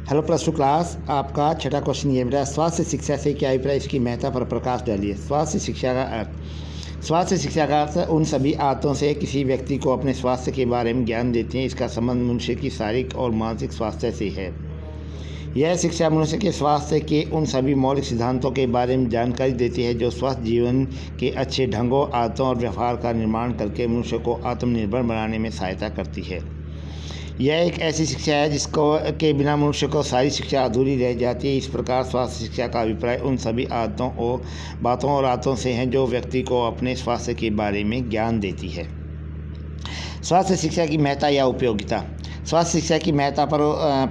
Hello plus two class, आपका छठा question ये बेटा, स्वास्थ्य शिक्षा से क्या अभिप्राय, इसकी महत्ता पर प्रकाश डालिए। स्वास्थ्य शिक्षा का अर्थ। स्वास्थ्य शिक्षा का अर्थ उन सभी आदतों से किसी व्यक्ति को अपने स्वास्थ्य के बारे में ज्ञान देती हैं। इसका संबंध मनुष्य की शारीरिक और मानसिक स्वास्थ्य से है। यह शिक्षा मनुष्य के स्वास्थ्य के उन सभी मौलिक सिद्धांतों के बारे में जानकारी देती है जो स्वस्थ जीवन के अच्छे ढंगों, आदतों और व्यवहार का निर्माण करके मनुष्य को आत्मनिर्भर बनाने में सहायता करती है। यह एक ऐसी शिक्षा है जिसको के बिना मनुष्य को सारी शिक्षा अधूरी रह जाती है। इस प्रकार स्वास्थ्य शिक्षा का अभिप्राय उन सभी बातों और आदतों से हैं जो व्यक्ति को अपने स्वास्थ्य के बारे में ज्ञान देती है। स्वास्थ्य शिक्षा की महत्ता या उपयोगिता। स्वास्थ्य शिक्षा की महत्ता पर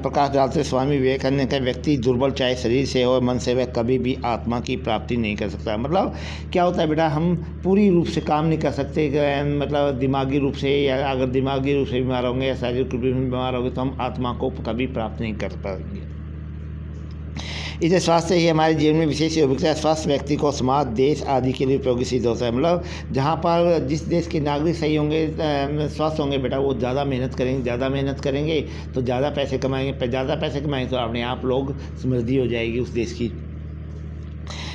प्रकाश डालते हुए स्वामी विवेकानंद ने कहा, व्यक्ति दुर्बल चाहे शरीर से हो मन से, वह कभी भी आत्मा की प्राप्ति नहीं कर सकता। मतलब क्या होता है बेटा, हम पूरी रूप से काम नहीं कर सकते, मतलब दिमागी रूप से, या अगर दिमागी रूप से बीमार होंगे या शारीरिक रूप से बीमार होंगे तो हम आत्मा को कभी प्राप्त नहीं कर पाएंगे। इसलिए स्वास्थ्य ही हमारे जीवन में विशेष उपयोगिता है। स्वस्थ व्यक्ति को समाज, देश आदि के लिए उपयोगी सिद्ध होता है। मतलब जहाँ पर जिस देश के नागरिक सही होंगे, स्वस्थ होंगे बेटा, वो ज़्यादा मेहनत करेंगे तो ज़्यादा पैसे कमाएंगे तो अपने आप लोग समृद्धि हो जाएगी उस देश की।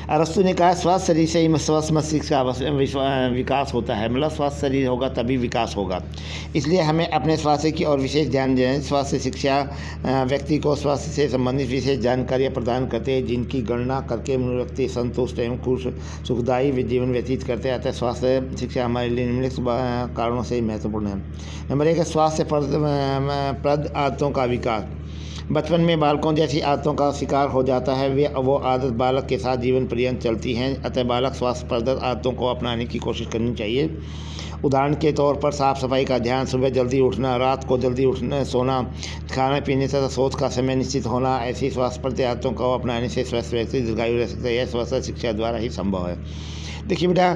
अरस्तु ने कहा, स्वस्थ शरीर से ही स्वस्थ मस्तिष्क का विकास होता है। मतलब स्वस्थ शरीर होगा तभी विकास होगा। इसलिए हमें अपने स्वास्थ्य की और विशेष ध्यान देना है। स्वास्थ्य शिक्षा व्यक्ति को स्वास्थ्य से संबंधित विशेष जानकारियाँ प्रदान करते हैं जिनकी गणना करके व्यक्ति संतुष्ट एवं खुश सुखदायी जीवन व्यतीत करते हैं। अतः स्वास्थ्य शिक्षा हमारे लिए निम्नलिखित कारणों से महत्वपूर्ण है। नंबर 1 है स्वास्थ्य प्रद आदतों का विकास। बचपन में बालकों जैसी आदतों का शिकार हो जाता है, वो आदत बालक के साथ जीवन पर्यंत चलती हैं। अतः बालक स्वास्थ्यप्रद आदतों को अपनाने की कोशिश करनी चाहिए। उदाहरण के तौर पर साफ सफाई का ध्यान, सुबह जल्दी उठना, रात को जल्दी सोना, खाने पीने तथा सोच का समय निश्चित होना। ऐसी स्वास्थ्यप्रद आदतों को अपनाने से स्वस्थ व्यक्ति दीर्घायु रह सकता है। यह स्वास्थ्य शिक्षा द्वारा ही संभव है। देखिए बेटा,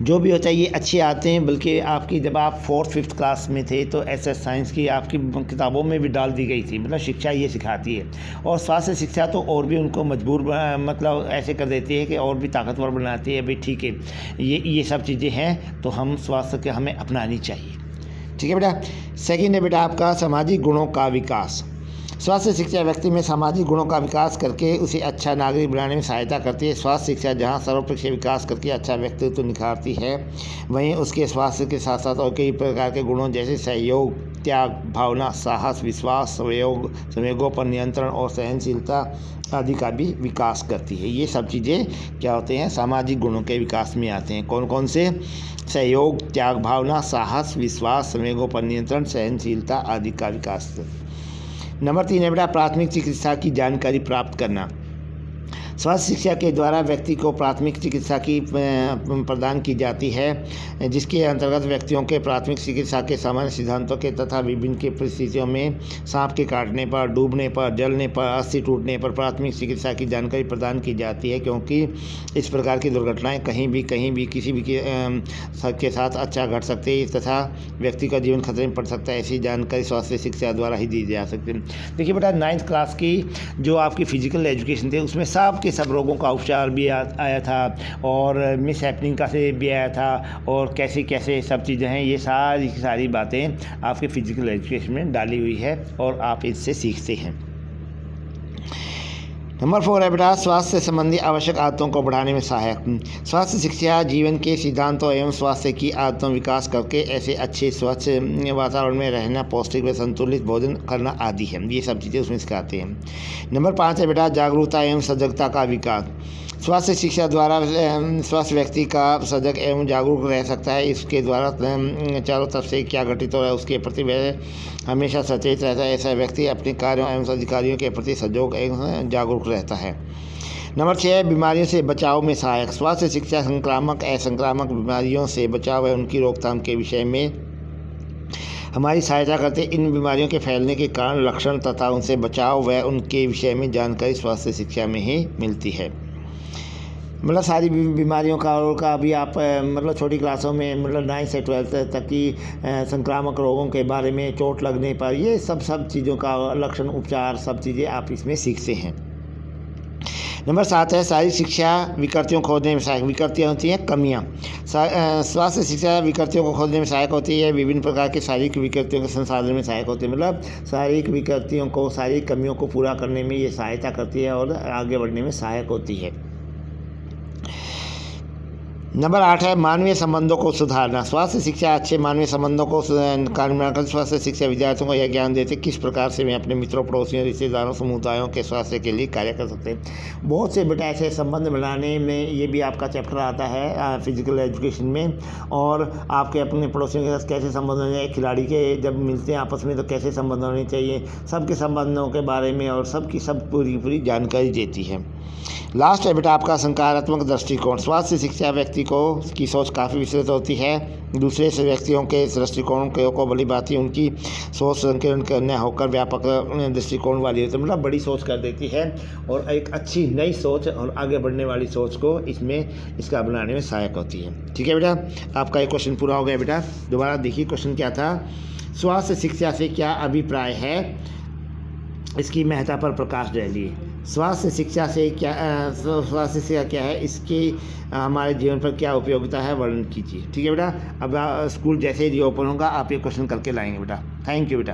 जो भी होता है ये अच्छी आदतें हैं, बल्कि आपकी जब आप 4th-5th क्लास में थे तो एसएस साइंस की आपकी किताबों में भी डाल दी गई थी। मतलब शिक्षा ये सिखाती है। और स्वास्थ्य शिक्षा तो और भी उनको मजबूर मतलब ऐसे कर देती है कि और भी ताकतवर बनाती है। भाई ठीक है, ये सब चीज़ें हैं तो हम स्वास्थ्य के हमें अपनानी चाहिए। ठीक है बेटा। सेकेंड है बेटा आपका सामाजिक गुणों का विकास। स्वास्थ्य शिक्षा व्यक्ति में सामाजिक गुणों का विकास करके उसे अच्छा नागरिक बनाने में सहायता करती है। स्वास्थ्य शिक्षा जहां सर्वपक्षीय विकास करके अच्छा व्यक्तित्व तो निखारती है, वहीं उसके स्वास्थ्य के साथ साथ और कई प्रकार के गुणों जैसे सहयोग, त्याग भावना, साहस, विश्वास, संवेगों पर नियंत्रण और सहनशीलता आदि का भी विकास करती है। ये सब चीज़ें क्या होते हैं, सामाजिक गुणों के विकास में आते हैं। कौन कौन से? सहयोग, त्याग भावना, साहस, विश्वास, संवेगों पर नियंत्रण, सहनशीलता आदि का विकास। नंबर 3 है बेटा प्राथमिक चिकित्सा की जानकारी प्राप्त करना। स्वास्थ्य शिक्षा के द्वारा व्यक्ति को प्राथमिक चिकित्सा की प्रदान की जाती है, जिसके अंतर्गत व्यक्तियों के प्राथमिक चिकित्सा के सामान्य सिद्धांतों के तथा विभिन्न की परिस्थितियों में सांप के काटने पर, डूबने पर, जलने पर, अस्थि टूटने पर प्राथमिक चिकित्सा की जानकारी प्रदान की जाती है, क्योंकि इस प्रकार की दुर्घटनाएं कहीं भी किसी भी के साथ अच्छा घट सकती है तथा व्यक्ति का जीवन खतरे में पड़ सकता है। ऐसी जानकारी स्वास्थ्य शिक्षा द्वारा ही दी जा सकती है। देखिए बेटा, 9th क्लास की जो आपकी फिजिकल एजुकेशन थी उसमें सब रोगों का उपचार भी आया था और मिस हैपनिंग का से भी आया था और कैसे कैसे सब चीज़ें हैं। ये सारी बातें आपके फिजिकल एजुकेशन में डाली हुई है और आप इससे सीखते हैं। नंबर 4 है बेटा स्वास्थ्य संबंधी आवश्यक आदतों को बढ़ाने में सहायक। स्वास्थ्य शिक्षा जीवन के सिद्धांतों एवं स्वास्थ्य की आदतों विकास करके ऐसे अच्छे स्वच्छ वातावरण में रहना, पौष्टिक व संतुलित भोजन करना आदि है। ये सब चीज़ें उसमें सिखाते हैं। नंबर 5 है बेटा जागरूकता एवं सजगता का विकास। स्वास्थ्य शिक्षा द्वारा स्वस्थ व्यक्ति का सजग एवं जागरूक रह सकता है। इसके द्वारा चारों तरफ से क्या घटित हो रहा है उसके प्रति वह हमेशा सचेत रहता है। ऐसा व्यक्ति अपने कार्यों एवं अधिकारियों के प्रति सजग एवं जागरूक रहता है। नंबर 6 है बीमारियों से बचाव में सहायक। स्वास्थ्य शिक्षा संक्रामक असंक्रामक बीमारियों से बचाव व उनकी रोकथाम के विषय में हमारी सहायता करते। इन बीमारियों के फैलने के कारण, लक्षण तथा उनसे बचाव व उनके विषय में जानकारी स्वास्थ्य शिक्षा में ही मिलती है। मतलब सारी बीमारियों का भी आप मतलब छोटी क्लासों में मतलब 9 से 12 तक की संक्रामक रोगों के बारे में, चोट लगने पर, ये सब चीज़ों का लक्षण, उपचार, सब चीज़ें आप इसमें सीखते हैं। नंबर 7 है शारीरिक शिक्षा विकृतियों को खोजने में सहायक। विकृतियाँ होती हैं कमियाँ। स्वास्थ्य शिक्षा विकृतियों को खोजने में सहायक होती है। विभिन्न प्रकार के शारीरिक विकृतियों के संसाधन में सहायक होती है। मतलब शारीरिक विकृतियों को, शारीरिक कमियों को पूरा करने में ये सहायता करती है और आगे बढ़ने में सहायक होती है। नंबर 8 है मानवीय संबंधों को सुधारना। स्वास्थ्य शिक्षा अच्छे मानवीय संबंधों को कायम बनाकर स्वास्थ्य शिक्षा विद्यार्थियों को यह ज्ञान देते किस प्रकार से वे अपने मित्रों, पड़ोसियों, रिश्तेदारों, समुदायों के स्वास्थ्य के लिए कार्य कर सकते हैं। बहुत से बेटा ऐसे संबंध बनाने में ये भी आपका चैप्टर आता है फिजिकल एजुकेशन में। और आपके अपने पड़ोसियों के साथ कैसे संबंध होने चाहिए, खिलाड़ी के जब मिलते हैं आपस में तो कैसे संबंध होने चाहिए, सबके संबंधों के बारे में और सबकी सब पूरी जानकारी देती है। लास्ट है बेटा आपका सकारात्मक दृष्टिकोण। स्वास्थ्य शिक्षा व्यक्ति की सोच काफ़ी विस्तृत होती है। दूसरे से व्यक्तियों के दृष्टिकोण को भली भांति उनकी सोच संकीर्ण करना होकर व्यापक दृष्टिकोण वाली होती है। मतलब बड़ी सोच कर देती है और एक अच्छी नई सोच और आगे बढ़ने वाली सोच को इसका बनाने में सहायक होती है। ठीक है बेटा, आपका एक क्वेश्चन पूरा हो गया बेटा। दोबारा देखिए क्वेश्चन क्या था। स्वास्थ्य शिक्षा से क्या अभिप्राय है, इसकी महत्ता पर प्रकाश डालिए। स्वास्थ्य शिक्षा क्या है, इसकी हमारे जीवन पर क्या उपयोगिता है, वर्णन कीजिए। ठीक है बेटा, अब स्कूल जैसे ही ओपन होगा आप ये क्वेश्चन करके लाएंगे बेटा। थैंक यू बेटा।